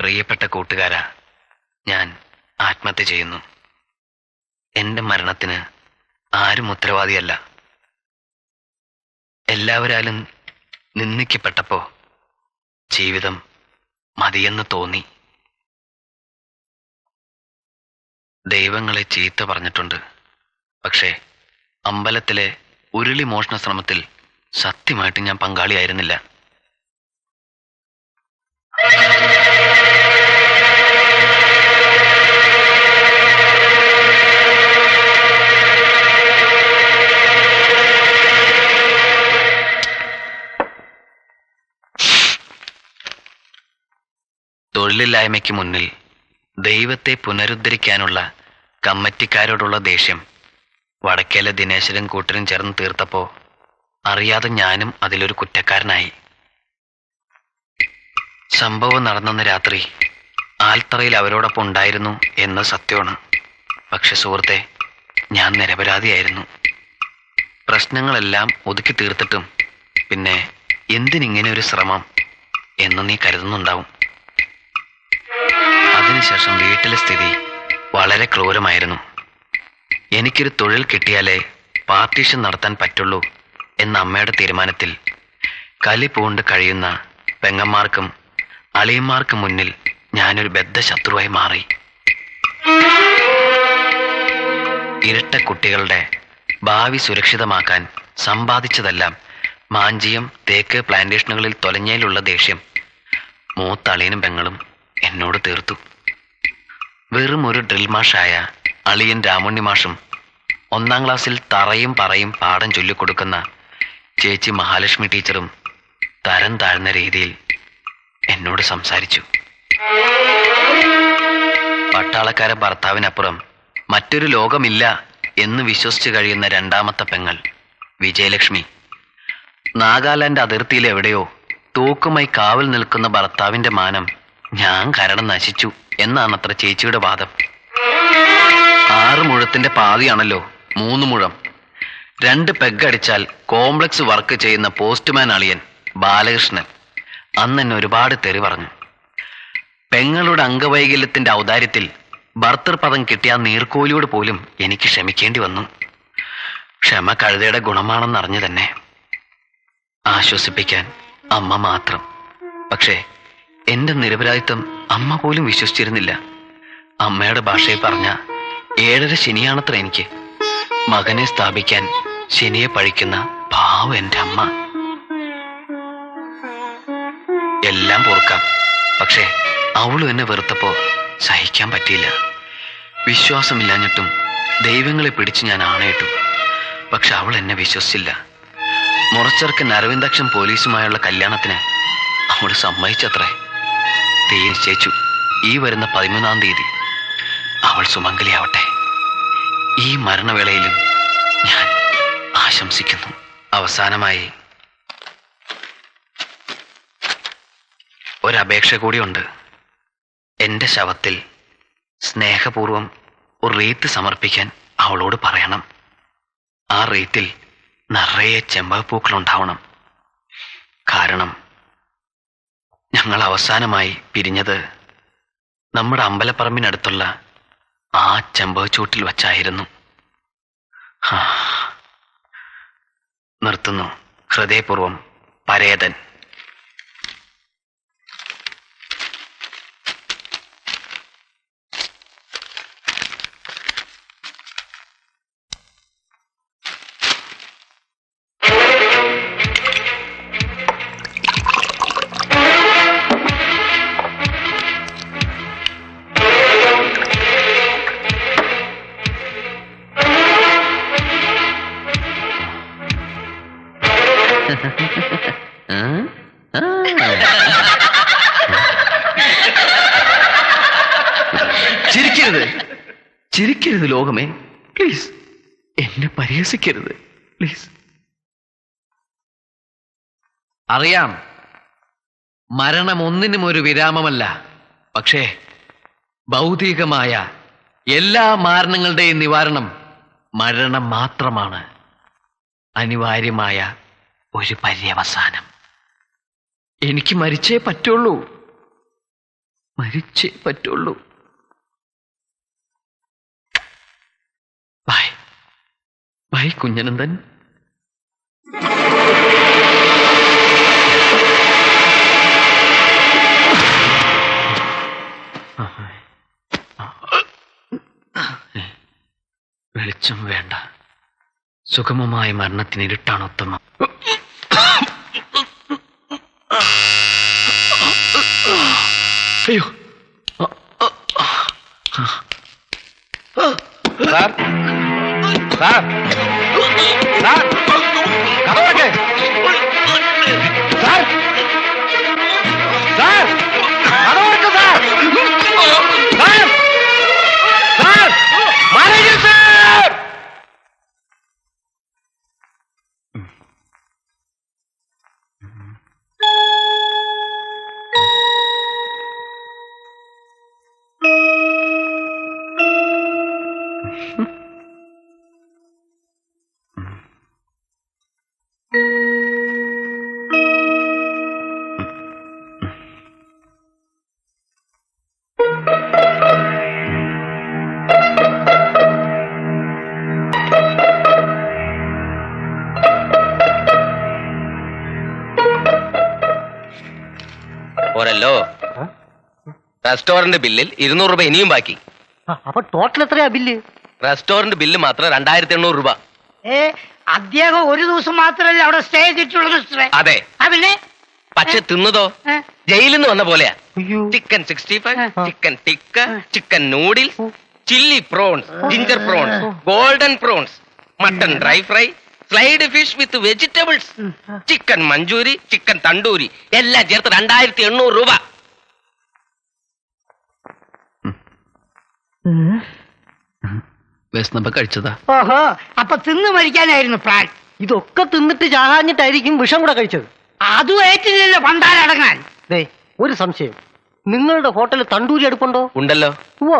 പ്രിയപ്പെട്ട കൂട്ടുകാരാ, ഞാൻ ആത്മഹത്യ ചെയ്യുന്നു. എന്റെ മരണത്തിന് ആരും ഉത്തരവാദിയല്ല. എല്ലാവരാലും നിന്ദിക്കപ്പെട്ടപ്പോ ജീവിതം മതിയെന്ന് തോന്നി. ദൈവങ്ങളെ ചീത്ത പറഞ്ഞിട്ടുണ്ട്. പക്ഷേ അമ്പലത്തിലെ ഉരുളി മോഷണ ശ്രമത്തിൽ സത്യമായിട്ട് ഞാൻ പങ്കാളിയായിരുന്നില്ല. തൊഴിലില്ലായ്മയ്ക്ക് മുന്നിൽ ദൈവത്തെ പുനരുദ്ധരിക്കാനുള്ള കമ്മിറ്റിക്കാരോടുള്ള ദേഷ്യം വടക്കേലെ ദിനേശനും കൂട്ടരും ചേർന്ന് തീർത്തപ്പോ അറിയാതെ ഞാനും അതിലൊരു കുറ്റക്കാരനായി. സംഭവം നടന്നെന്ന രാത്രി ആൽത്തറയിൽ അവരോടൊപ്പം ഉണ്ടായിരുന്നു എന്ന് സത്യമാണ്. പക്ഷെ സുഹൃത്തെ, ഞാൻ നിരപരാധിയായിരുന്നു. പ്രശ്നങ്ങളെല്ലാം ഒതുക്കി തീർത്തിട്ടും പിന്നെ എന്തിനിങ്ങനെ ഒരു ശ്രമം എന്ന് നീ കരുതുന്നുണ്ടാവും. അതിനുശേഷം വീട്ടിലെ സ്ഥിതി വളരെ ക്രൂരമായിരുന്നു. എനിക്കൊരു തൊഴിൽ കിട്ടിയാലേ പാർട്ടീഷൻ നടത്താൻ പറ്റുള്ളൂ എന്ന അമ്മയുടെ തീരുമാനത്തിൽ കലി പൂണ്ട് കഴിയുന്ന പെങ്ങന്മാർക്കും അളിയന്മാർക്കും മുന്നിൽ ഞാനൊരു ബദ്ധശത്രുവായി മാറി. ഇരട്ട കുട്ടികളുടെ ഭാവി സുരക്ഷിതമാക്കാൻ സമ്പാദിച്ചതെല്ലാം മാഞ്ചിയം തേക്ക് പ്ലാന്റേഷനുകളിൽ തൊലഞ്ഞയിലുള്ള ദേഷ്യം മൂത്ത അളിയനും പെങ്ങളും എന്നോട് തീർത്തു. വെറും ഒരു ഡ്രിൽ മാഷായ അളിയൻ രാമുണ്ണി മാഷും 1ാം ക്ലാസ്സിൽ തറയും പറയും പാഠം ചൊല്ലിക്കൊടുക്കുന്ന ചേച്ചി മഹാലക്ഷ്മി ടീച്ചറും തരം താഴ്ന്ന രീതിയിൽ എന്നോട് സംസാരിച്ചു. പട്ടാളക്കാരെ ഭർത്താവിനപ്പുറം മറ്റൊരു ലോകമില്ല എന്ന് വിശ്വസിച്ച് കഴിയുന്ന 2ാമത്തെ പെങ്ങൾ വിജയലക്ഷ്മി നാഗാലാൻഡ് അതിർത്തിയിൽ എവിടെയോ തൂക്കുമായി കാവൽ നിൽക്കുന്ന ഭർത്താവിന്റെ മാനം ഞാൻ കാരണം നശിച്ചു എന്നാണത്ര ചേച്ചിയുടെ വാദം. 6 മുഴത്തിന്റെ പാതിയാണല്ലോ 3 മുഴം. 2 പെഗ്ഗടിച്ചാൽ കോംപ്ലക്സ് വർക്ക് ചെയ്യുന്ന പോസ്റ്റ്മാൻ അളിയൻ ബാലകൃഷ്ണൻ അന്ന് എന്നെ ഒരുപാട് തെറി പറഞ്ഞു. പെങ്ങളുടെ അംഗവൈകല്യത്തിന്റെ ഔദാര്യത്തിൽ ഭർത്തൃപദം കിട്ടിയ നീർക്കോലിയോട് പോലും എനിക്ക് ക്ഷമിക്കേണ്ടി വന്നു. ക്ഷമ കഴുതയുടെ ഗുണമാണെന്നറിഞ്ഞു തന്നെ. ആശ്വസിപ്പിക്കാൻ അമ്മ മാത്രം. പക്ഷേ എന്റെ നിരപരാധിത്വം അമ്മ പോലും വിശ്വസിച്ചിരുന്നില്ല. അമ്മയുടെ ഭാഷയിൽ പറഞ്ഞ 7.5 ശനിയാണത്ര എനിക്ക്. മകനെ സ്ഥാപിക്കാൻ ശനിയെ പഴിക്കുന്ന പാവം എന്റെ അമ്മ. എല്ലാം പൊറുക്കാം. പക്ഷേ അവളും എന്നെ വെറുത്തപ്പോ സഹിക്കാൻ പറ്റിയില്ല. വിശ്വാസമില്ലാഞ്ഞിട്ടും ദൈവങ്ങളെ പിടിച്ച് ഞാൻ ആണയിട്ടു. പക്ഷെ അവൾ എന്നെ വിശ്വസിച്ചില്ല. മുറച്ചെറുക്കൻ അരവിന്ദാക്ഷൻ പോലീസുമായുള്ള കല്യാണത്തിന് അവൾ സമ്മതിച്ചത്രേ. തീർച്ചയിച്ചു ഈ വരുന്ന 13-ാം തീയതി അവൾ സുമംഗലിയാവട്ടെ. ഈ മരണവേളയിലും ഞാൻ ആശംസിക്കുന്നു. അവസാനമായി ഒരപേക്ഷ കൂടിയുണ്ട്. എന്റെ ശവത്തിൽ സ്നേഹപൂർവം ഒരു റീത്ത് സമർപ്പിക്കാൻ അവളോട് പറയണം. ആ റീത്തിൽ നിറയെ ചെമ്പകപ്പൂക്കളുണ്ടാവണം. കാരണം ഞങ്ങൾ അവസാനമായി പിരിഞ്ഞത് നമ്മുടെ അമ്പലപ്പറമ്പിനടുത്തുള്ള ആ ചെമ്പകച്ചൂട്ടിൽ വച്ചായിരുന്നു. നിർത്തുന്നു. ഹൃദയപൂർവം, പരേതൻ. ചിരിക്കരുത്, ചിരിക്കരുത് ലോകമേ, പ്ലീസ്. എന്നെ പരിഹസിക്കരുത്, പ്ലീസ്. അറിയാം, മരണം ഒന്നിനും ഒരു വിരാമമല്ല. പക്ഷേ ഭൗതികമായ എല്ലാ മാരണങ്ങളുടെയും നിവാരണം മരണം മാത്രമാണ്. അനിവാര്യമായ ഒരു പര്യവസാനം. എനിക്ക് മരിച്ചേ പറ്റുള്ളൂ. മരിച്ചേ പറ്റുള്ളൂ. Bye bye Kunjanandan. വെളിച്ചം വേണ്ട, സുഗമമായ മരണത്തിന് ഇരുട്ടാണ് ഉത്തമം. അയ്യോ, സാർ സാർ സാർ കടവടക്ക് സാർ സാർ കടവടക്ക് sir sir sir manager sir. പോരല്ലോ, റെസ്റ്റോറന്റ് ബില്ലിൽ 200 രൂപ ഇനിയും ബാക്കി. അപ്പൊ ടോട്ടൽ എത്രയാ ബില്ല്? റെസ്റ്റോറന്റ് ബില്ല് മാത്രം 2800 രൂപ. അദ്ദേഹം ഒരു ദിവസം മാത്രമല്ല അവിടെ സ്റ്റേ ചെയ്തിട്ടുള്ളൂ മിസ്റ്ററെ. അതെ, പിന്നെ പക്ഷെ തിന്നതോ ജയിലിൽ നിന്ന് വന്ന പോലെയാ. അയ്യോ, chicken 65, chicken tikka, chicken noodles, chilli prawns, ginger prawns, golden prawns, mutton dry fry, slide fish വിത്ത് vegetables, chicken Manchurian, chicken tandoori എല്ലാം ചേർത്ത് 2800 രൂപ. വിശന്നപ്പോ കഴിച്ചതാ. ഓഹോ, അപ്പൊ തിന്നു മരിക്കാനായിരുന്നു പ്ലാൻ. ഇതൊക്കെ തിന്നിട്ട് ചാകാഞ്ഞിട്ടായിരിക്കും വിഷം കൂടെ കഴിച്ചത്. അതും ഏറ്റില്ലല്ലോ പണ്ടാരടങ്ങാൻ. ദേ, ഒരു സംശയം, നിങ്ങളുടെ ഹോട്ടലിൽ തണ്ടൂരി അടുപ്പുണ്ടോ? ഉണ്ടല്ലോ. ഓ,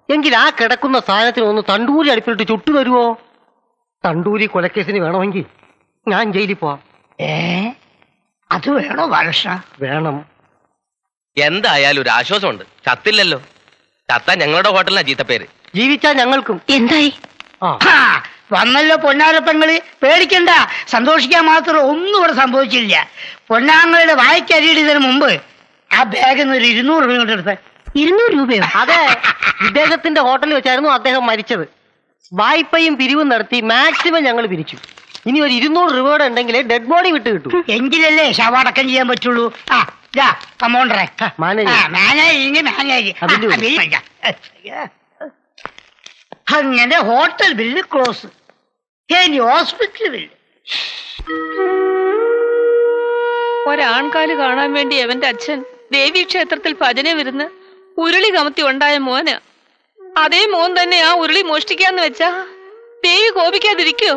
എങ്കിൽ ആ കിടക്കുന്ന സാധനത്തിന് ഒന്ന് തണ്ടൂരി അടുപ്പിലിട്ട് ചുട്ടു തരുവോ? തണ്ടൂരി കൊലക്കേസിന് വേണമെങ്കിൽ ഞാൻ ജയിലിൽ പോവാം. അത് വേണോ ബാലകൃഷ്ണ? വേണം. എന്തായാലും ഒരു ആശ്വാസമുണ്ട്, ചത്തില്ലല്ലോ. ചത്ത ഞങ്ങളുടെ ഹോട്ടലിനാ ചീത്തപ്പേര്. ജീവിച്ചാ ഞങ്ങൾക്കും. എന്തായി? വന്നല്ലോ പൊന്നാരപ്പങ്ങള്, പേടിക്കണ്ട, സന്തോഷിക്കാൻ മാത്രം ഒന്നും ഇവിടെ സംഭവിച്ചില്ല. പൊന്നാങ്ങളുടെ വായിക്കരിയിടുന്നതിന് മുമ്പ് ആ ബാഗിൽ നിന്ന് ഒരു 200 രൂപ കൊണ്ട് എടുത്ത്. 200 രൂപയോ? അതെ, ഇദ്ദേഹത്തിന്റെ ഹോട്ടലിൽ വെച്ചായിരുന്നു അദ്ദേഹം മരിച്ചത്. വായ്പയും പിരിവും നടത്തി മാക്സിമം ഞങ്ങൾ പിരിച്ചു. ഇനി ഒരു 200 രൂപയുടെ ഉണ്ടെങ്കിലേ ഡെഡ് ബോഡി വിട്ട് കിട്ടും. എങ്കിലല്ലേ ശവടക്കം ചെയ്യാൻ പറ്റുള്ളൂ. കമോണ്ടറെ, അങ്ങനെ ഹോട്ടൽ ബില്ല് ക്ലോസ്. ഇനി ഹോസ്പിറ്റൽ ബില്ല്. ഒരാൺകാല് കാണാൻ വേണ്ടി അവന്റെ അച്ഛൻ ദേവീക്ഷേത്രത്തിൽ ഭജന വരുന്ന് ഉരുളി കമത്തി ഉണ്ടായ മോന്. അതേ മോൻ തന്നെ ആ ഉരുളി മോഷ്ടിക്കാന്ന് വെച്ചാ ദേവി കോപിക്കാതിരിക്കോ?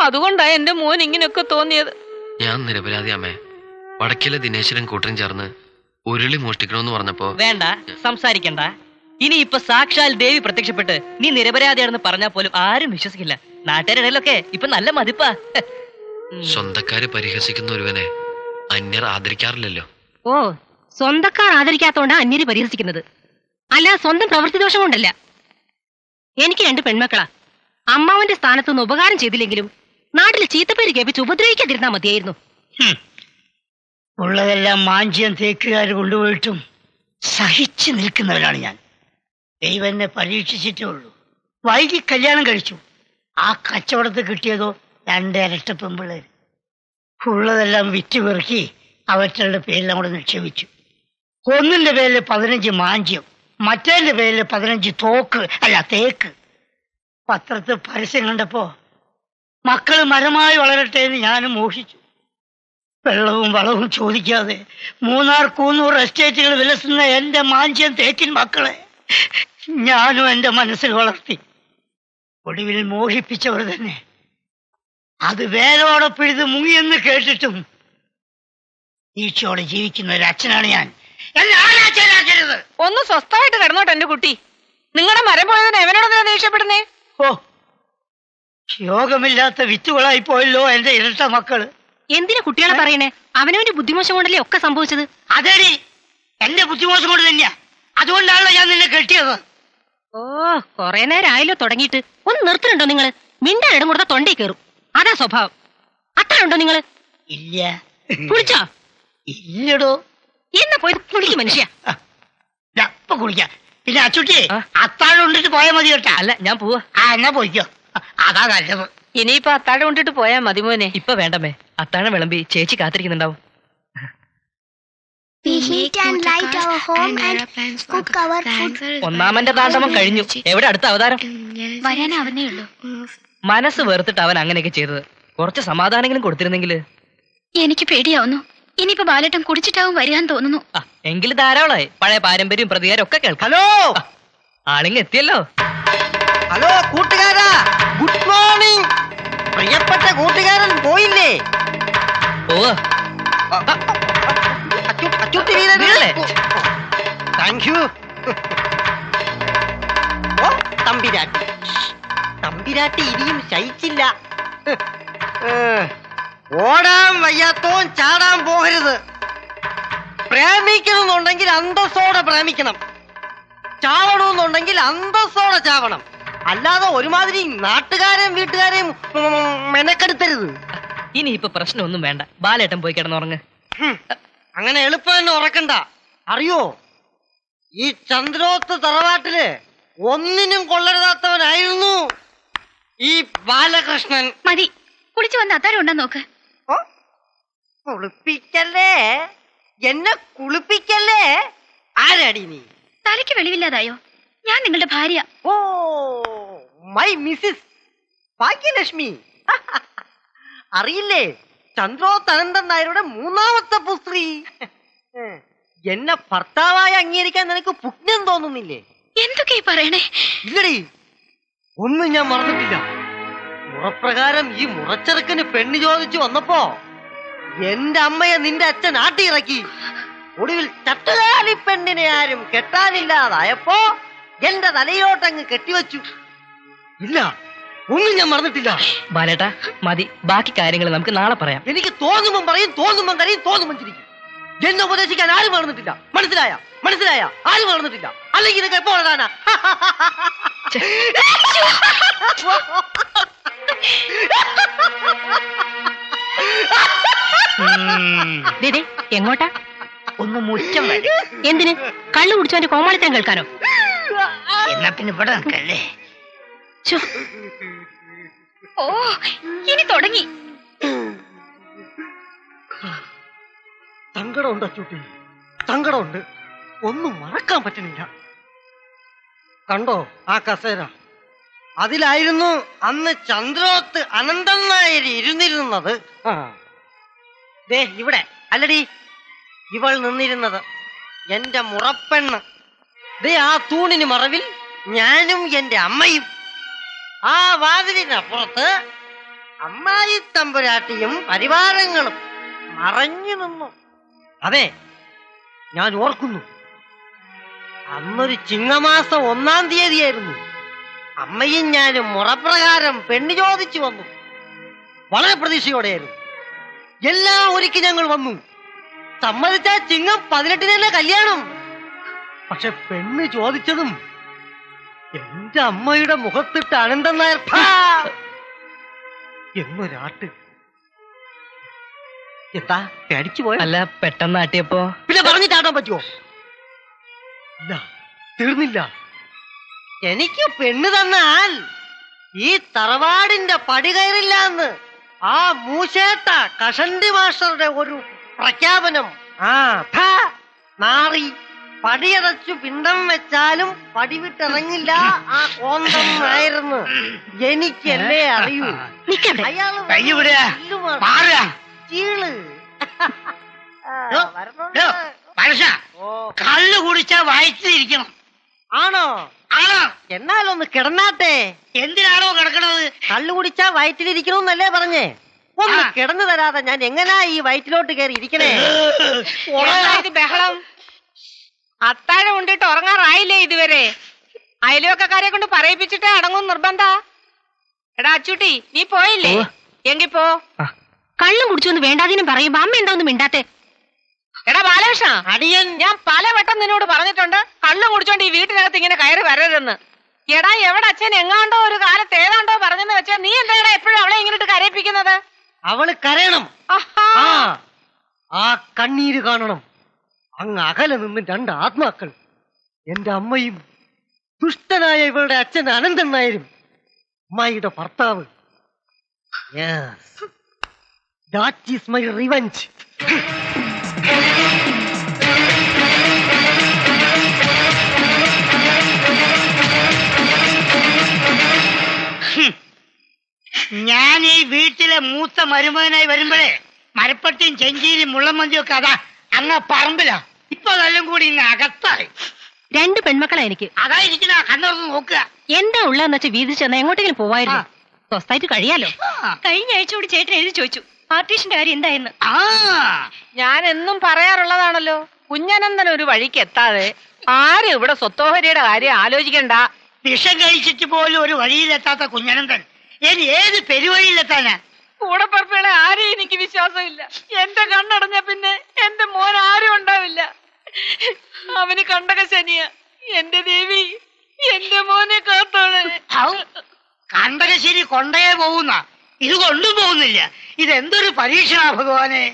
അതുകൊണ്ടാ എന്റെ മോൻ ഇങ്ങനെയൊക്കെ തോന്നിയത്. ഞാൻ നിരപരാധി അമ്മേ. വടക്കിലെ ദിനേശ്വരൻ കൂട്ടരും ചേർന്ന് ഉരുളി മോഷ്ടിക്കണമെന്ന് പറഞ്ഞപ്പോ വേണ്ട, സംസാരിക്കണ്ട. ഇനി ഇപ്പൊ സാക്ഷാൽ ദേവി പ്രത്യക്ഷപ്പെട്ട് നീ നിരപരാധിയാണെന്ന് പറഞ്ഞാൽ പോലും ആരും വിശ്വസിക്കില്ല. നാട്ടുകാരിടയിലൊക്കെ ഇപ്പൊ നല്ല മതിപ്പാ. സ്വന്തക്കാര് പരിഹസിക്കുന്ന ഒരുവനെ അന്യർ ആദരിക്കാറില്ലല്ലോ. ഓ, സ്വന്തക്കാർ ആദരിക്കാത്തോണ്ടാ അന്യര് പരിഹസിക്കുന്നത്, അല്ല സ്വന്തം പ്രവൃത്തി ദോഷം കൊണ്ടല്ല. എനിക്ക് 2 പെൺമക്കളാ. അമ്മാവന്റെ സ്ഥാനത്തുനിന്ന് ഉപകാരം ചെയ്തില്ലെങ്കിലും നാട്ടിൽ ചീത്തപ്പേര് കേൾപ്പിച്ച് ഉപദ്രവിക്കാതിരുന്നാ മതിയായിരുന്നു. ഉള്ളതെല്ലാം മാഞ്ചിയം തേക്കുകാർ കൊണ്ടുപോയിട്ടും സഹിച്ചു നിൽക്കുന്നവരാണ് ഞാൻ. ദൈവം എന്നെ പരീക്ഷിച്ചിട്ടേ ഉള്ളൂ. വൈകി കല്യാണം കഴിച്ചു. ആ കച്ചവടത്തിൽ കിട്ടിയതോ 2 ഇരട്ട പെമ്പിള്ളേര്. ഉള്ളതെല്ലാം വിറ്റ് പെറുക്കി അവറ്റകളുടെ പേരിലും കൂടെ നിക്ഷേപിച്ചു. ഒന്നിന്റെ പേരിൽ 15 മാഞ്ചിയം, മറ്റേന്റെ പേരിൽ 15 തേക്ക്. പത്രത്തിൽ പരസ്യം കണ്ടപ്പോ മക്കള് മരമായി വളരട്ടെ എന്ന് ഞാനും മോഷിച്ചു. വെള്ളവും വളവും ചോദിക്കാതെ 300 എസ്റ്റേറ്റുകൾ വിലസുന്ന എന്റെ മാഞ്ചിയം തേക്കിൻ മക്കളെ ഞാനും എന്റെ മനസ്സിൽ വളർത്തി. ഒടുവിൽ മോഹിപ്പിച്ചവർ തന്നെ അത് വേരോടെ പിഴുത് മുങ്ങിയെന്ന് കേട്ടിട്ടും ഈച്ചയോടെ ജീവിക്കുന്ന ഒരു അച്ഛനാണ് ഞാൻ. ഒന്ന് സ്വസ്ഥമായിട്ട് കിടന്നോട്ടെ എന്റെ കുട്ടി. നിങ്ങളുടെ മരം പോയതിന് എവനോടൊന്നാ ദേഷ്യപ്പെടുന്നേ? ഓ, യോഗമില്ലാത്ത വിത്തുകളായി പോയല്ലോ എന്റെ ഇരട്ട മക്കള്. എന്തിനാ കുട്ടികളെ പറയണേ? അവനവന്റെ ബുദ്ധിമോശം കൊണ്ടല്ലേ ഒക്കെ സംഭവിച്ചത്. അതേടി, എന്റെ ബുദ്ധിമോശം കൊണ്ട് തന്നെയാ. അതുകൊണ്ടാണല്ലോ ഞാൻ നിന്നെ കെട്ടിയത്. ഓ കൊറേ നേരം ആയല്ലോ തുടങ്ങിയിട്ട്. ഒന്ന് നിർത്തുന്നുണ്ടോ നിങ്ങള്? മിണ്ടാൻ ഇടം കൊടുത്ത തൊണ്ടേ കയറും. അതാ സ്വഭാവം. അത്താഴുണ്ടോ നിങ്ങള്? ഇല്ല. കുളിച്ചോ? ഇല്ലടോ. എന്നാ പോയത് കുളിക്കും മനുഷ്യ. ദാ, ഇപ്പൊ കുളിക്കാം. പിന്നെ അച്ചുട്ടി ആ? അത്താഴം കൊണ്ടിട്ട് പോയാൽ മതി കേട്ടാ. അല്ല ഞാൻ പോവാ. എന്നാ പോയിക്കോ. അതാ നല്ലത്. ഇനിയിപ്പൊ അത്താഴം കൊണ്ടിട്ട് പോയാ മതി മോനെ. ഇപ്പൊ വേണ്ടമ്മേ, അത്താഴം വിളമ്പി ചേച്ചി കാത്തിരിക്കുന്നുണ്ടാവും. We heat and light our home and cook our food. ഒന്നാമന്റെ താണ്ഡവം കഴിഞ്ഞു. എവിടെ അടുത്ത അവതാരം? വരാനാവുന്നേ ഉള്ളൂ. മനസ്സ് വെറുത്തിട്ട് അവൻ അങ്ങനെയൊക്കെ ചെയ്തത്. കുറച്ച് സമാധാനെങ്കിലും കൊടുത്തിരുന്നെങ്കിൽ. എനിക്ക് പേടിയാവുന്നു. ഇനിയിപ്പോ ബാലേട്ടൻ കുടിച്ചിട്ടാവും വരികയെന്ന് തോന്നുന്നു. എങ്കിലും ധാരാളമായി. പഴയ പാരമ്പര്യവും പ്രതികാരം ഒക്കെ കേൾക്കാം. ഹലോ ആളിങ് എത്തിയല്ലോ. ഹലോ കൂട്ടുകാരാ, ഗുഡ് മോർണിംഗ്. പ്രിയപ്പെട്ട കൂട്ടുകാരൻ പോയില്ലേ? പോവാ. വീഴല്ലേ? Thank you. ഓ തമ്പിരാട്ടി, തമ്പിരാട്ടി ഇനിയും ശയിച്ചില്ല. ഓടാൻ വയ്യാത്തോൻ ചാടാൻ പോകരുത്. പ്രേമിക്കണമെന്നുണ്ടെങ്കിൽ അന്തസ്സോടെ പ്രേമിക്കണം. ചാവണമെന്നുണ്ടെങ്കിൽ അന്തസ്സോടെ ചാവണം. അല്ലാതെ ഒരുമാതിരി നാട്ടുകാരെയും വീട്ടുകാരെയും മെനക്കെടുത്തരുത്. ഇനിയിപ്പൊ പ്രശ്നമൊന്നും വേണ്ട. ബാലേട്ടൻ പോയി കിടന്നുറങ്ങ്. അങ്ങനെ എളുപ്പം തന്നെ ഉറക്കണ്ട. അറിയോ, ഈ ചന്ദ്രോത്ത് തറവാട്ടില് ഒന്നിനും കൊള്ളരുതാത്തവനായിരുന്നു ഈ ബാലകൃഷ്ണൻ. മതി, കുളിച്ചു വന്ന് അത്താഴം ഉണ്ടോ നോക്ക്. ഓ, കുളിപ്പിക്കല്ലേ, എന്നെ കുളിപ്പിക്കല്ലേ. ആരാടി നീ? തലയ്ക്ക് വെളിവില്ലാതായോ? ഞാൻ നിങ്ങളുടെ ഭാര്യ. Oh my Mrs Bhagyalakshmi. അറിയില്ലേ, ചന്ദ്രോത്ത് അനന്തൻ നായരുടെ മൂന്നാമത്തെ പുത്രി. എന്നെ ഭർത്താവായി അംഗീകരിക്കാൻ നിനക്ക് പുണ്യം തോന്നുന്നില്ലേ? എന്തൊക്കെയാ പറയണേ? ഇല്ലടി, ഒന്നും ഞാൻ മറന്നിട്ടില്ല. മുറപ്രകാരം ഈ മുറച്ചെറുക്കന് പെണ്ണ് ചോദിച്ചു വന്നപ്പോ എന്റെ അമ്മയെ നിന്റെ അച്ഛൻ ആട്ടിയിറക്കി. ഒടുവിൽ ചട്ടുകാലി പെണ്ണിനെ ആരും കെട്ടാനില്ലാതായപ്പോ എന്റെ തലയിലോട്ടങ്ങ് കെട്ടിവെച്ചു. ഇല്ല, ഒന്നും ഞാൻ മറന്നിട്ടില്ല. ബാലേട്ടാ മതി, ബാക്കി കാര്യങ്ങൾ നമുക്ക് നാളെ പറയാം. എനിക്ക് തോന്നുമ്പം പറയും, തോന്നുമ്പം കരയും, തോന്നുമ്പം ചിരിക്കും. എന്നെ ഉപദേശിക്കാൻ ആരും വളർന്നിട്ടില്ല. മനസ്സിലായ? മനസ്സിലായ? ആരും വളർന്നിട്ടില്ല. അല്ലെങ്കിൽ ഇതൊക്കെ എപ്പോ വളരാനാ? ദേ എങ്ങോട്ടാ? ഒന്ന് മുറ്റം വരെ. എന്തിന്? കള്ളു കുടിച്ചവന്റെ കോമാളിത്തരം കേൾക്കാനോ? എന്നാ പിന്നെ ഇവിടെ നിൽക്കല്ലേ. ഛോ, ഓ, ഇനി തുടങ്ങി. സങ്കടമുണ്ട് അച്ചൂട്ടി, സങ്കടമുണ്ട്. ഒന്നും മറക്കാൻ പറ്റുന്നില്ല. കണ്ടോ ആ കസേര? അതിലായിരുന്നു അന്ന് ചന്ദ്രോത്ത് അനന്തൻ നായർ ഇരുന്നിരുന്നത്. ദേ ഇവിടെ അല്ലടി ഇവൾ നിന്നിരുന്നത്, എന്റെ മുറപ്പെണ്ണ്. ദേ ആ തൂണിന് മറവിൽ ഞാനും എന്റെ അമ്മയും. ആ വാതിലിനപ്പുറത്ത് അമ്മായി തമ്പുരാട്ടിയും പരിവാരങ്ങളും മറഞ്ഞു നിന്നു. അതെ, ഞാൻ ഓർക്കുന്നു. അന്നൊരു ചിങ്ങമാസം 1-ാം തീയതിയായിരുന്നു. അമ്മയും ഞാനും മുറപ്രകാരം പെണ്ണ് ചോദിച്ചു വന്നു. വളരെ പ്രതീക്ഷയോടെയായിരുന്നു. എല്ലാം ഒരുക്കി ഞങ്ങൾ വന്നു. സമ്മതിച്ച ചിങ്ങം 18-ന് കല്യാണം. പക്ഷെ പെണ്ണ് ചോദിച്ചതും എന്റെ അമ്മയുടെ മുഖത്തിട്ട് അനന്തൻ നായർ എന്നൊരാട്ട്. എന്താ പേടിച്ചു പോയ? അല്ല, പെട്ടെന്ന് ആട്ടിയപ്പോ പിന്നെ പറഞ്ഞിട്ടാട്ടാൻ പറ്റുമോ? ഇല്ല, തീർന്നില്ല. എനിക്ക് പെണ്ണ് തന്നാൽ ഈ തറവാടിന്റെ പടി കയറില്ല എന്ന് ആ മൂശേട്ട കഷണ്ടി മാസ്റ്ററുടെ ഒരു പ്രഖ്യാപനം. നാറി പടിയടച്ചു പിണ്ടം വെച്ചാലും പടി വിട്ടിറങ്ങില്ല ആ കോന്തം ആയിരുന്നു. എനിക്കല്ലേ അറിയൂ. അയാള് ചീള്. കള്ളു കുടിച്ചാ വായിച്ചിരിക്കണം. ആണോ? ആണോ? എന്നാലൊന്ന് കിടന്നാട്ടെ. എന്തിനാണോ കിടക്കണത്? കള്ളു കുടിച്ചാ വയറ്റിലിരിക്കണമെന്നല്ലേ പറഞ്ഞേ? ഒന്ന് കിടന്നു തരാതെ ഞാൻ എങ്ങനാ ഈ വയറ്റിലോട്ട് കയറി ഇരിക്കണേ? ഇത് ബഹളം. അത്താഴം കൊണ്ടിട്ട് ഉറങ്ങാറായില്ലേ ഇതുവരെ? അയൽവക്കക്കാരെ കൊണ്ട് പറയിപ്പിച്ചിട്ട് അടങ്ങും നിർബന്ധ. എടാ അച്ചൂട്ടി, നീ പോയില്ലേ? എങ്കി പോ. കള്ളും കുടിച്ചൊന്ന് വേണ്ടാതിനും പറയുമ്പോ അമ്മ എന്താ ഒന്നും മിണ്ടാത്തെ? എടാ ബാല, സുരേഷ, അടിയൻ ഞാൻ പലവട്ടം നിന്നോട് പറഞ്ഞിട്ടുണ്ട് കള്ളും കുടിച്ചോണ്ട് ഈ വീട്ടിനകത്ത് ഇങ്ങനെ കയറി വരരുതെന്ന്. എടാ, എവിടെ അച്ഛൻ എങ്ങാണ്ടോ ഒരു കാലത്ത് ഏതാണ്ടോ പറഞ്ഞെന്ന് വെച്ചാൽ നീ എന്താടാ എപ്പോഴും അവളെ ഇങ്ങോട്ട് കരയിപ്പിക്കുന്നത്? അവള് കരയണം. ആഹാ. ആ കണ്ണീര് കാണണം. അങ്ങ് അകലെ നിന്ന് രണ്ട് ആത്മാക്കൾ, എന്റെ അമ്മയും ദുഷ്ടനായ ഇവളുടെ അച്ഛൻ അനന്തൻ നായരും, അമ്മായിയുടെ ഭർത്താവ്. That is my revenge. ഞാൻ ഈ വീട്ടിലെ മൂത്ത മരുമകനായി വരുമ്പോഴേ മരപ്പട്ടിയും ചെഞ്ചീരും മുള്ളമന്തിയും ഒക്കെ അതാ അങ്ങ് പറമ്പിലാ. ഇപ്പൊ അതെല്ലാം കൂടി ഇന്ന് അകത്തായി. 2 പെൺമക്കളാ എനിക്ക്. അതാ ഇരിക്കുന്ന കണ്ണുറന്ന് നോക്കുക. എന്താ ഉള്ളതെന്ന് വെച്ചാൽ വീതിൽ ചെന്ന എങ്ങോട്ടെങ്കിലും പോവായിരുന്നു. സ്വസ്ഥായിട്ട് കഴിയാലോ. കഴിഞ്ഞ ആഴ്ച കൂടി ചേട്ടൻ എഴുതി ചോദിച്ചു പാർട്ടീഷന്റെ കാര്യം എന്തായെന്ന്. ഞാൻ എന്നും പറയാറുള്ളതാണല്ലോ, കുഞ്ഞനന്ദൻ ഒരു വഴിക്ക് എത്താതെ ആരും ഇവിടെ സ്വത്തോഹരിയുടെ കാര്യം ആലോചിക്കണ്ട. വിഷം കഴിച്ചിട്ട് പോലും ഒരു വഴിയിലെത്താത്ത കുഞ്ഞനന്തൻ ഇനി ഏത് പെരുവഴിയിലെത്താനാ? കൂടപ്പറപ്പുകളെ ആരെയും എനിക്ക് വിശ്വാസമില്ല. എന്റെ കണ്ണടഞ്ഞ പിന്നെ എന്റെ മോൻ ആരും ഉണ്ടാവില്ല. അവന് കണ്ടക ശനിയ. എന്റെ ദേവി, എന്റെ മോനെ കാത്തോളെ. കണ്ടകശ്ശേരി കൊണ്ടേ പോകുന്ന ഇത് കൊണ്ടുപോകുന്നില്ല. ഇതെന്തൊരു പരീക്ഷണ ഭഗവാനെ.